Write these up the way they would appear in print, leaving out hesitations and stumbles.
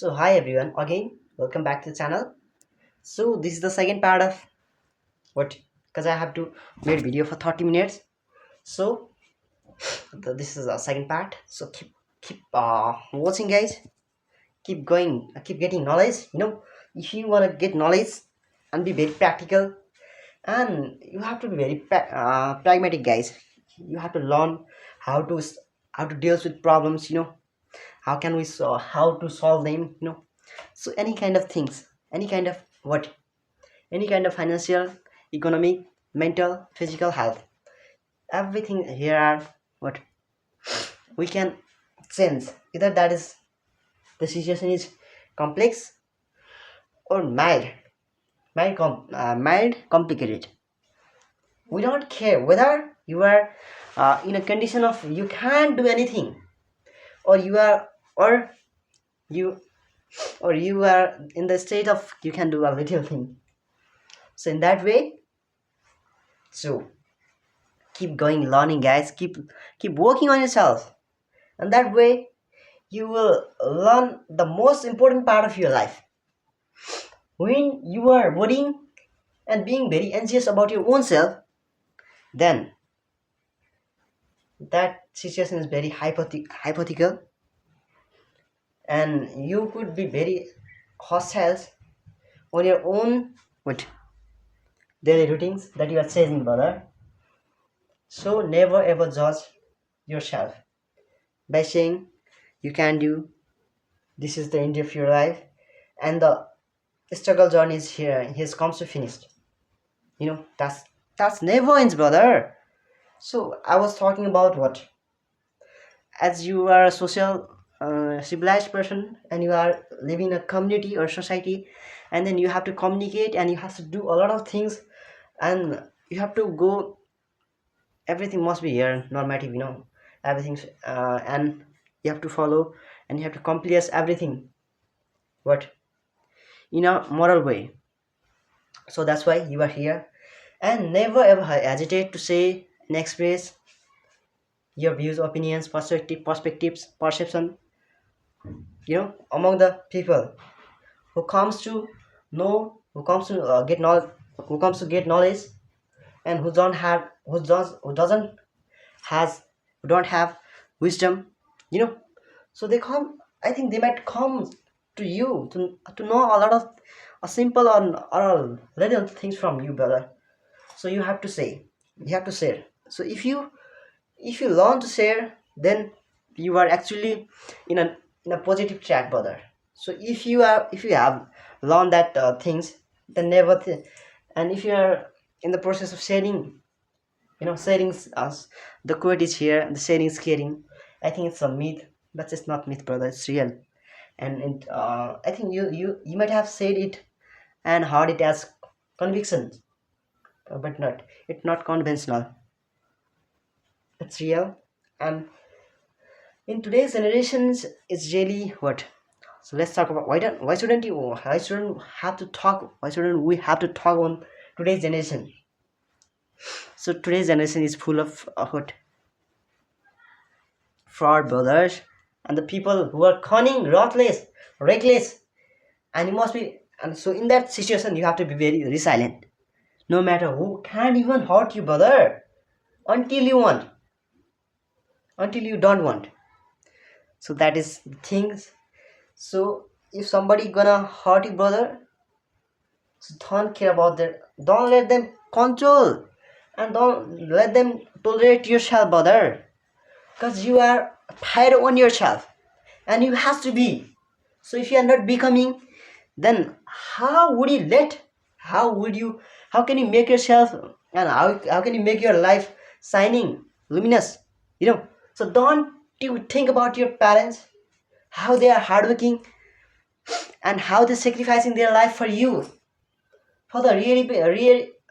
So hi everyone, again welcome back to the channel. So this is the second part of what, because I have to make video for 30 minutes. So this is the second part. So keep watching, guys. Keep going, keep getting knowledge. If you want to get knowledge and be very practical, and you have to be very pragmatic, guys. You have to learn how to how to deal with problems. How can we how to solve them. So any kind of things, any kind of what, any kind of financial, economic, mental, physical health, everything here are what we can sense. Either that is the situation is complex or mild complicated. We don't care whether you are in a condition of you can't do anything, or you are, or you or you are in the state of you can do a little thing. So in that way, so keep going learning, guys. Keep working on yourself, and that way you will learn the most important part of your life. When you are worrying and being very anxious about your own self, then that situation is very hypothetical, and you could be very hostile on your own what daily routines that you are chasing, brother. So never ever judge yourself by saying you can do, this is the end of your life, and the struggle journey is here, he's comes to finished. That's never ends, brother. So I was talking about what, as you are a social civilized person, and you are living in a community or society, and then you have to communicate and you have to do a lot of things, and you have to go, everything must be here normative, everything, and you have to follow, and you have to complete everything what in a moral way. So that's why you are here, and never ever hesitate to say and express your views, opinions, perspectives, perception, among the people who comes to know, who comes to get knowledge, who comes to get knowledge, and who doesn't has who don't have wisdom, you know so they come, I think they might come to you to know a lot of a simple or little things from you, brother. So you have to say, you have to share. So if you learn to share, then you are actually in a positive track, brother. So if you have learned that things, then never and if you are in the process of sharing, sharing us, the quote is here, the sharing is caring. I think it's a myth, but it's not myth, brother, it's real. And I think you might have said it and heard it as conviction, but not, it's not conventional, it's real. And in today's generations, it's really what. So let's talk about why shouldn't have to talk, why shouldn't we have to talk on today's generation. So today's generation is full of what, fraud, brothers, and the people who are cunning, ruthless, reckless, and you must be. And so in that situation, you have to be very resilient, no matter who can't even hurt you, brother, until you want, until you don't want. So that is the things. So if somebody gonna hurt you, brother, so don't care about that. Don't let them control, and don't let them tolerate yourself, brother. Because you are tired on yourself, and you have to be. So if you are not becoming, then how would you let? How would you? How can you make yourself, and how can you make your life shining, luminous? So don't you think about your parents, how they are hardworking, and how they're sacrificing their life for you, for the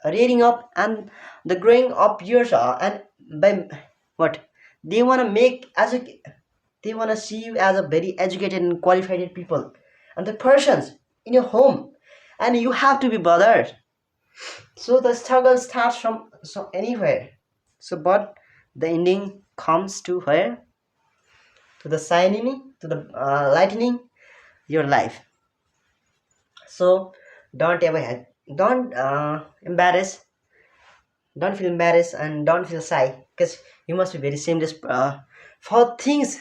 rearing up and the growing up years, and by what they want to make as a, they want to see you as a very educated and qualified people, and the persons in your home, and you have to be bothered. So the struggle starts from so anywhere. So but the ending comes to where, to the shining, to the lightning, your life. So don't ever don't don't feel embarrassed and don't feel shy, because you must be very shameless for things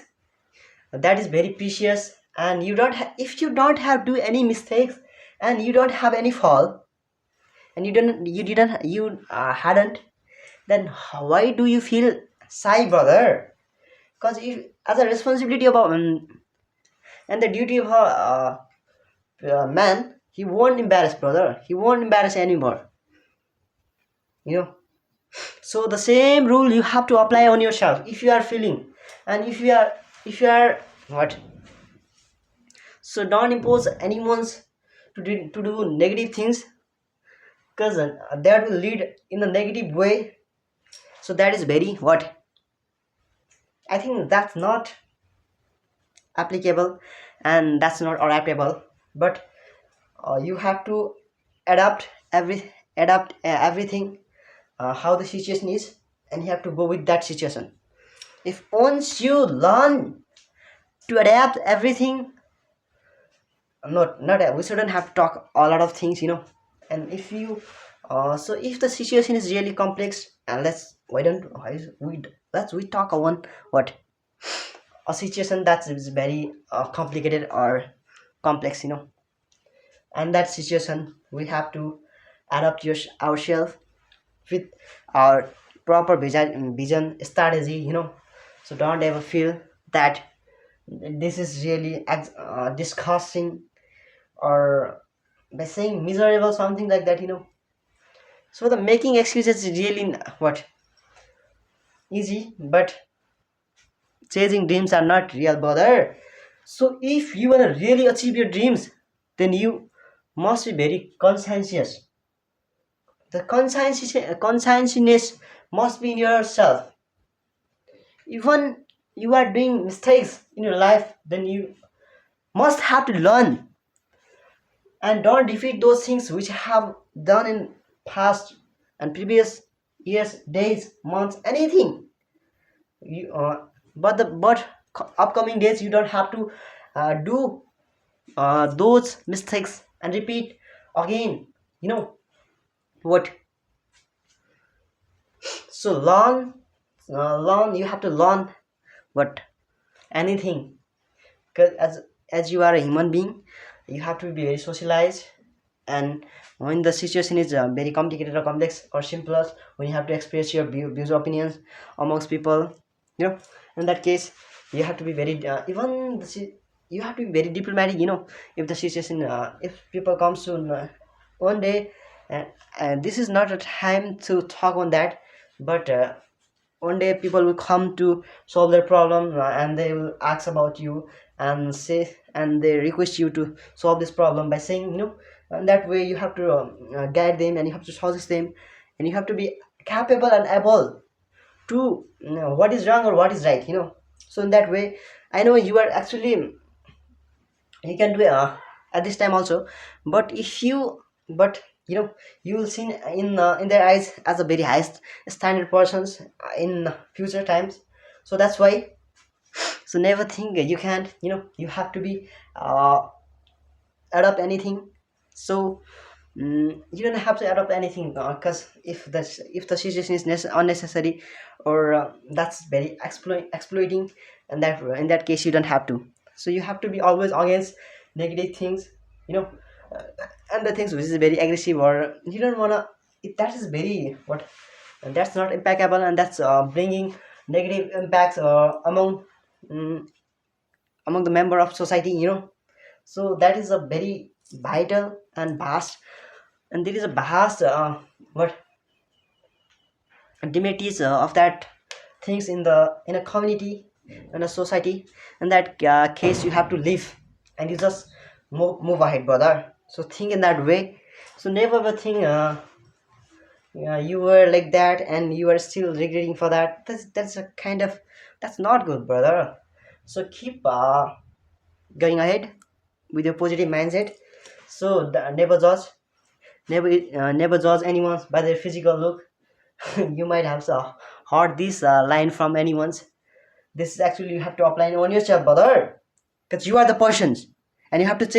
that is very precious. And you don't if you don't have do any mistakes and you don't have any fall, and you hadn't, then why do you feel shy, brother? Because if as a responsibility of and the duty of a man, he won't embarrass, brother, he won't embarrass anymore, you know. So the same rule you have to apply on yourself. If you are feeling, and if you are what, so don't impose anyone's to do negative things, because that will lead in a negative way. So that is very what, I think that's not applicable, and that's not adaptable. But you have to adapt everything, how the situation is, and you have to go with that situation. If once you learn to adapt everything, not we shouldn't have to talk a lot of things, and if you so if the situation is really complex, and let's we talk on what, a situation that is very complicated or complex, and that situation we have to adapt ourselves with our proper vision strategy, so don't ever feel that this is really disgusting, or by saying miserable, something like that, so the making excuses is really what, easy, but chasing dreams are not real, brother. So if you want to really achieve your dreams, then you must be very conscientious. The conscientiousness must be in yourself. Even you are doing mistakes in your life, then you must have to learn, and don't repeat those things which have done in past and previous years, days, months, anything. You but upcoming days you don't have to do those mistakes and repeat again, you know what. So learn, you have to learn what, anything, because as you are a human being, you have to be very socialized. And when the situation is very complicated or complex or simple, when you have to express your views or opinions amongst people, in that case you have to be very you have to be very diplomatic, if the situation if people comes to one day, and this is not a time to talk on that, but one day people will come to solve their problem, and they will ask about you and say, and they request you to solve this problem by saying, and that way you have to guide them, and you have to suggest them, and you have to be capable and able to know what is wrong or what is right, so in that way, I know you are actually, you can do it at this time also, but if you but you will see in their eyes as a very highest standard persons in future times. So that's why, so never think you can't, you have to be adopt anything. So you don't have to adopt anything, because if the situation is unnecessary, or that's very exploiting, and that in that case you don't have to. So you have to be always against negative things, you know uh, and the things which is very aggressive, or you don't wanna, that is very what, and that's not impeccable, and that's bringing negative impacts mm, among the member of society, so that is a very vital and vast, and there is a vast what demates of that things in a community, in a society. In that case you have to live, and you just move ahead, brother. So think in that way. So never ever think you were like that and you are still regretting for that. That's a kind of, that's not good, brother. So keep going ahead with your positive mindset. So never judge anyone by their physical look. You might have heard this line from anyone's. This is actually you have to apply on yourself, brother, because you are the persons. and you have to chase